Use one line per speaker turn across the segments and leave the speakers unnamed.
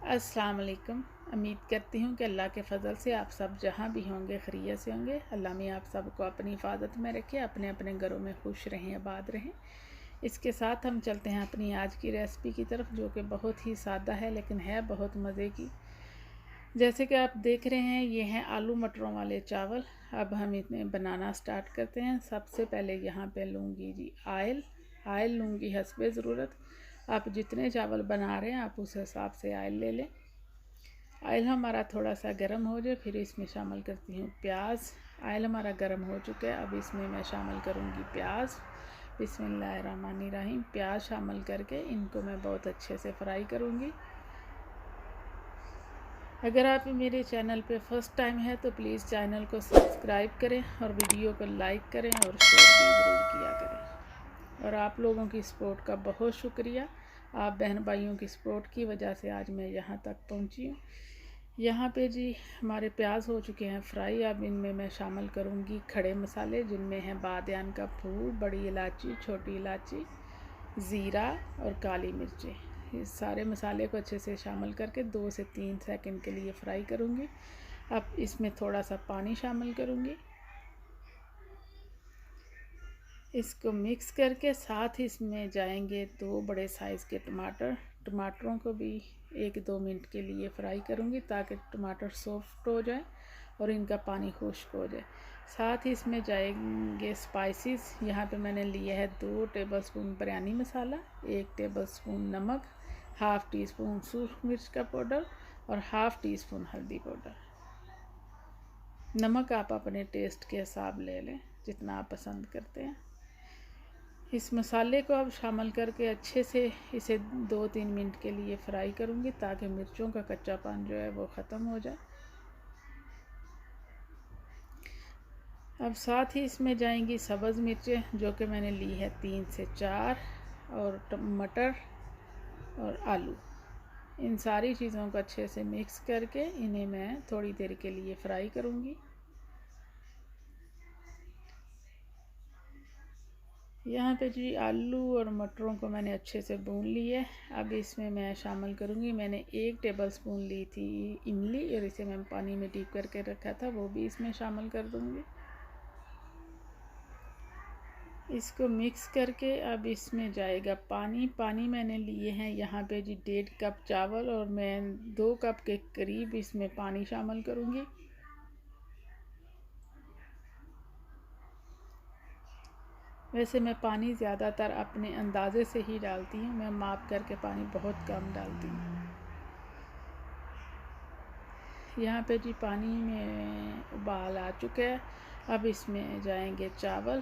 अस्सलाम वालेकुम। उम्मीद करती हूँ कि अल्लाह के फ़ज़ल से आप सब जहाँ भी होंगे खैरियत से होंगे। अल्लाह में आप सबको अपनी हिफाजत में रखे, अपने अपने घरों में खुश रहें, आबाद रहें। इसके साथ हम चलते हैं अपनी आज की रेसिपी की तरफ, जो कि बहुत ही सादा है लेकिन है बहुत मज़े की। जैसे कि आप देख रहे हैं, ये हैं आलू मटरों वाले चावल। अब हम इन्हें बनाना स्टार्ट करते हैं। सबसे पहले यहाँ पे लूँगी जी आयल लूँगी हस्बे ज़रूरत। आप जितने चावल बना रहे हैं आप उस हिसाब से आयल ले लें। आयल हमारा थोड़ा सा गर्म हो जाए, फिर इसमें शामिल करती हूँ प्याज। आयल हमारा गर्म हो चुका है, अब इसमें मैं शामिल करूँगी प्याज। बिस्मिल्लाहिर्रहमानिर्रहीम। प्याज शामिल करके इनको मैं बहुत अच्छे से फ्राई करूँगी। अगर आप मेरे चैनल पे फर्स्ट टाइम है तो प्लीज़ चैनल को सब्सक्राइब करें और वीडियो को लाइक करें और शेयर भी ज़रूर किया करें। और आप लोगों की सपोर्ट का बहुत शुक्रिया। आप बहन भाइयों की सपोर्ट की वजह से आज मैं यहाँ तक पहुँची हूँ। यहाँ पे जी हमारे प्याज हो चुके हैं फ्राई। अब इनमें मैं शामिल करूँगी खड़े मसाले, जिनमें हैं बादियान का फूल, बड़ी इलायची, छोटी इलायची, ज़ीरा और काली मिर्चें। इस सारे मसाले को अच्छे से शामिल करके 2 से 3 सेकंड के लिए फ्राई करूँगी। अब इसमें थोड़ा सा पानी शामिल करूँगी। इसको मिक्स करके साथ ही इसमें जाएंगे 2 बड़े साइज़ के टमाटरों को भी 1-2 मिनट के लिए फ्राई करूँगी ताकि टमाटर सॉफ्ट हो जाए और इनका पानी खुश्क हो जाए। साथ ही इसमें जाएंगे स्पाइसेस। यहाँ पे मैंने लिया है 2 टेबलस्पून बिरयानी मसाला, 1 टेबलस्पून नमक, हाफ़ टी स्पून सूख मिर्च का पाउडर और हाफ़ टी स्पून हल्दी पाउडर। नमक आप अपने टेस्ट के हिसाब ले लें, जितना आप पसंद करते हैं। इस मसाले को अब शामिल करके अच्छे से इसे 2-3 मिनट के लिए फ्राई करूँगी ताकि मिर्चों का कच्चापन जो है वो ख़त्म हो जाए। अब साथ ही इसमें जाएंगी सब्ज़ मिर्चें, जो कि मैंने ली है 3 से 4, और मटर और आलू। इन सारी चीज़ों को अच्छे से मिक्स करके इन्हें मैं थोड़ी देर के लिए फ्राई करूँगी। यहाँ पे जी आलू और मटरों को मैंने अच्छे से भून लिया है। अब इसमें मैं शामिल करूँगी, मैंने 1 टेबलस्पून ली थी इमली और इसे मैं पानी में डीप करके रखा था, वो भी इसमें शामिल कर दूँगी। इसको मिक्स करके अब इसमें जाएगा पानी मैंने लिए हैं यहाँ पे जी 1.5 कप चावल, और मैं 2 कप के करीब इसमें पानी शामिल करूँगी। वैसे मैं पानी ज़्यादातर अपने अंदाज़े से ही डालती हूँ, मैं माप करके पानी बहुत कम डालती हूँ। यहाँ पे जी पानी में उबाल आ चुका है। अब इसमें जाएंगे चावल।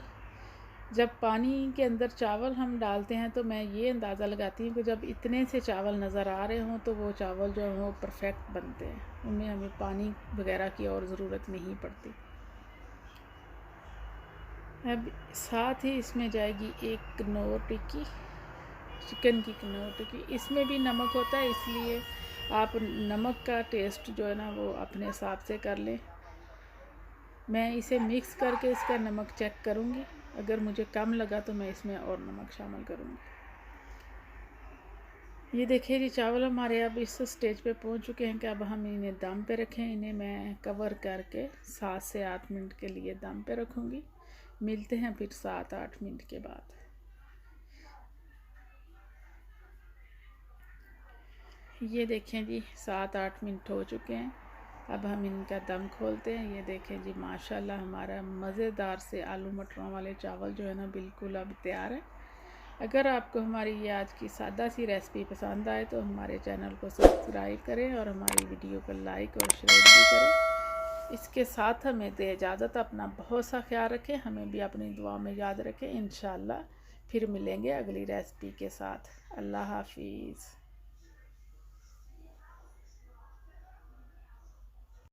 जब पानी के अंदर चावल हम डालते हैं तो मैं ये अंदाज़ा लगाती हूँ कि जब इतने से चावल नज़र आ रहे हों तो वो चावल जो हैं वो परफेक्ट बनते हैं, उनमें हमें पानी वगैरह की और ज़रूरत नहीं पड़ती। अब साथ ही इसमें जाएगी 1 कनौर टिक्की, चिकन की कनौर टिक्की। इसमें भी नमक होता है, इसलिए आप नमक का टेस्ट जो है ना वो अपने हिसाब से कर लें। मैं इसे मिक्स करके इसका नमक चेक करूँगी, अगर मुझे कम लगा तो मैं इसमें और नमक शामिल करूँगी। ये देखिए जी चावल हमारे अब इस स्टेज पे पहुंच चुके हैं कि अब हम इन्हें दम पे रखें। इन्हें मैं कवर करके 7 से 8 मिनट के लिए दम पे रखूँगी। मिलते हैं फिर 7-8 मिनट के बाद। ये देखें जी 7-8 मिनट हो चुके हैं। अब हम इनका दम खोलते हैं। ये देखें जी माशाल्लाह हमारा मज़ेदार से आलू मटरों वाले चावल जो है ना बिल्कुल अब तैयार है। अगर आपको हमारी ये आज की सादा सी रेसिपी पसंद आए तो हमारे चैनल को सब्सक्राइब करें और हमारी वीडियो को लाइक और शेयर भी करें। इसके साथ हमें दे इजाज़त, अपना बहुत सा ख्याल रखें, हमें भी अपनी दुआ में याद रखें। इंशाल्लाह फिर मिलेंगे अगली रेसिपी के साथ। अल्लाह हाफिज़।